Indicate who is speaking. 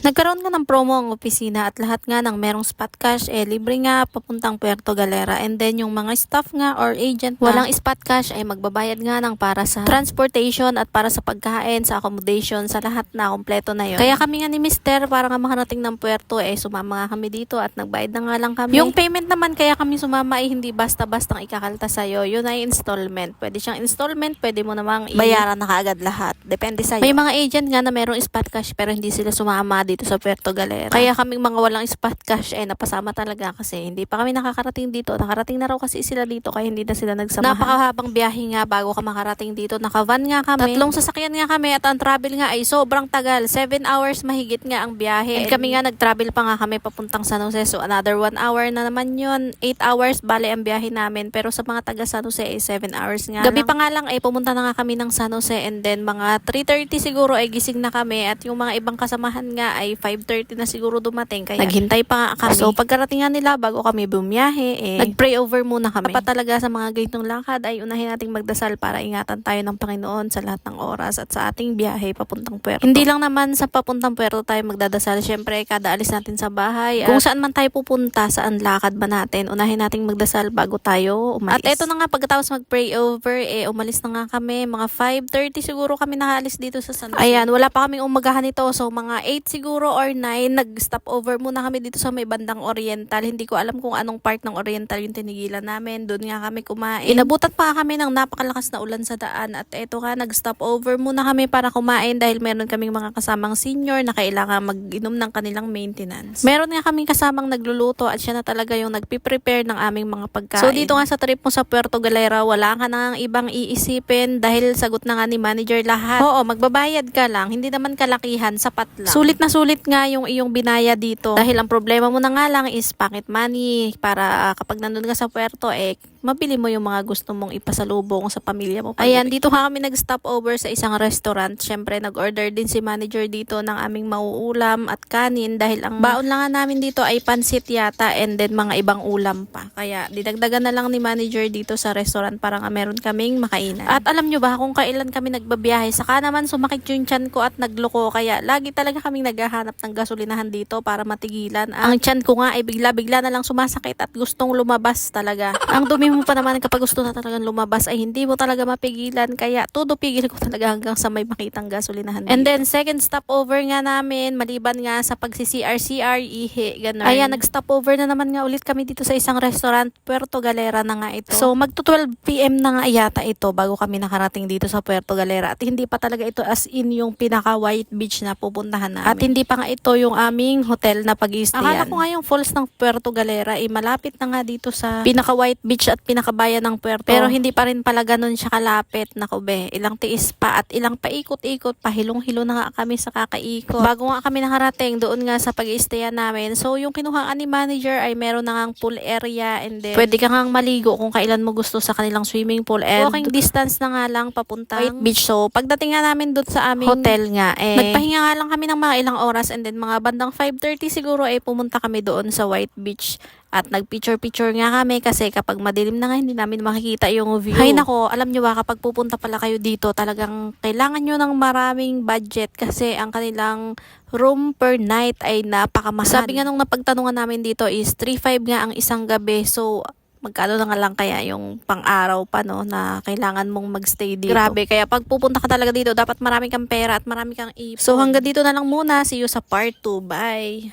Speaker 1: Nagkaroon nga ng promo ang opisina at lahat nga ng merong spot cash libre nga papuntang Puerto Galera, and then yung mga staff nga or agent na walang spot cash ay magbabayad nga ng para sa transportation at para sa pagkain, sa accommodation, sa lahat na kompleto na yun. Kaya kami nga ni Mister para nga makarating ng Puerto sumama nga kami dito at nagbayad na nga lang kami. Yung payment naman kaya kami sumama ay hindi basta-bastang ikakalta sa'yo, yun ay installment. Pwede siyang installment, pwede mo namang bayaran na kaagad lahat. Depende sa'yo. May mga agent nga na merong spot cash pero hindi sila sumama dito sa Puerto Galera. Kaya kaming mga walang spot cash napasama talaga kasi hindi pa kami nakakarating dito. Nakarating na raw kasi sila dito kaya hindi na sila nagsamahan. Napakahabang biyahe nga bago ka makarating dito. Naka-van nga kami. 3 sasakyan nga kami at ang travel nga ay sobrang tagal. 7 hours mahigit nga ang biyahe. And kami nga nag-travel pa nga kami papuntang San Jose. So another 1 hour na naman yun. 8 hours bale ang biyahe namin. Pero sa mga taga San Jose 7 hours nga. Gabi pa nga lang pumunta na nga kami ng San Jose, and then mga 3:30 siguro gising na kami, at yung mga ibang kasamahan nga ay 5:30 na siguro dumating, kaya naghintay pa nga kami. So pagkarating nga nila bago kami bumiyahe nag-pray over muna kami. Dapat talaga sa mga ganitong lakad ay unahin nating magdasal para ingatan tayo ng Panginoon sa lahat ng oras at sa ating biyahe papuntang Puerto. Hindi lang naman sa papuntang Puerto tayo magdadasal, syempre kada alis natin sa bahay, kung saan man tayo pupunta, saan lakad ba natin, unahin nating magdasal bago tayo umalis. At eto na nga, pagkatapos mag-pray over umalis na nga kami, mga 5:30 siguro kami nakaalis dito sa San Jose. Ayan, wala pa kaming umagahan ito, so mga 8 siguro or 9 nag-stop over muna kami dito sa may bandang Oriental. Hindi ko alam kung anong part ng Oriental yung tinigilan namin, doon nga kami kumain. Inabutan pa kami ng napakalakas na ulan sa daan, at eto nga, nag-stop over muna kami para kumain dahil meron kaming mga kasamang senior na kailangan mag-inom ng kanilang maintenance. Meron nga kaming kasamang nagluluto at siya na talaga yung nagpiprepare ng aming mga pagkain. So dito nga sa trip mo sa Puerto Galera, wala ka nang ibang iisipin dahil sagot na nga ni manager lahat. Oo, magbabayad ka lang, hindi naman kalakihan, sapat lang. Sulit na sulit nga yung iyong binaya dito dahil ang problema mo na nga lang is pocket money para kapag nandun ka sa Puerto mabili mo yung mga gusto mong ipasalubong sa pamilya mo. Ayan, dito nga kami nag-stop over sa isang restaurant. Syempre, nag-order din si manager dito ng aming mauulam at kanin dahil ang baon lang nga namin dito ay pansit yata, and then mga ibang ulam pa. Kaya didagdagan na lang ni manager dito sa restaurant para nga meron kaming makainan. At alam nyo ba kung kailan kami nagbabiyahe, saka naman sumakit yung tiyan ko at nagloko, kaya lagi talaga kaming naghahanap ng gasolinahan dito para matigilan. Ang tiyan ko nga ay bigla-bigla na lang sumasakit at gustong lumabas talaga. Ang dumi mo pa naman kapag gusto na talagang lumabas ay hindi mo talaga mapigilan, kaya todo pigil ko talaga hanggang sa may makitang gasolinahan dito. And then second stop over nga namin, maliban nga sa pagsi-CR, ihi, gano'n. Ayan, nag-stop over na naman nga ulit kami dito sa isang restaurant, Puerto Galera na nga ito. So magto 12 PM na nga yata ito bago kami nakarating dito sa Puerto Galera, at hindi pa talaga ito as in yung pinaka white beach na pupuntahan namin. At hindi pa nga ito yung aming hotel na pag-i-stayan. Akala ko nga yung falls ng Puerto Galera malapit na nga dito sa pinaka white beach at pinakabayan ng Puerto. Pero hindi pa rin pala ganun siya kalapit. Naku be, ilang tiis pa at ilang paikot-ikot, pahilong-hilo na nga kami sa kakaikot. Bago nga kami nakarating doon nga sa pag-i-stayan namin. So yung kinuhaan ni manager ay meron na ngang pool area, and then pwede ka ngang maligo kung kailan mo gusto sa kanilang swimming pool, and walking distance na nga lang papuntang White Beach. So pagdating nga namin doon sa aming hotel nga nagpahinga nga lang kami ng mga ilang oras, and then mga bandang 5:30 siguro pumunta kami doon sa White Beach. At nagpicture-picture nga kami kasi kapag madilim na nga hindi namin makikita yung view. Hay nako, alam nyo ba, kapag pupunta pala kayo dito, talagang kailangan nyo ng maraming budget kasi ang kanilang room per night ay napakamahal. Sabi nga nung napagtanungan namin dito is 3,500 nga ang isang gabi. So magkano na nga lang kaya yung pang-araw pa na kailangan mong magstay dito. Grabe, kaya pag pupunta ka talaga dito, dapat marami kang pera at marami kang ipon. So hanggang dito na lang muna. See you sa part 2. Bye!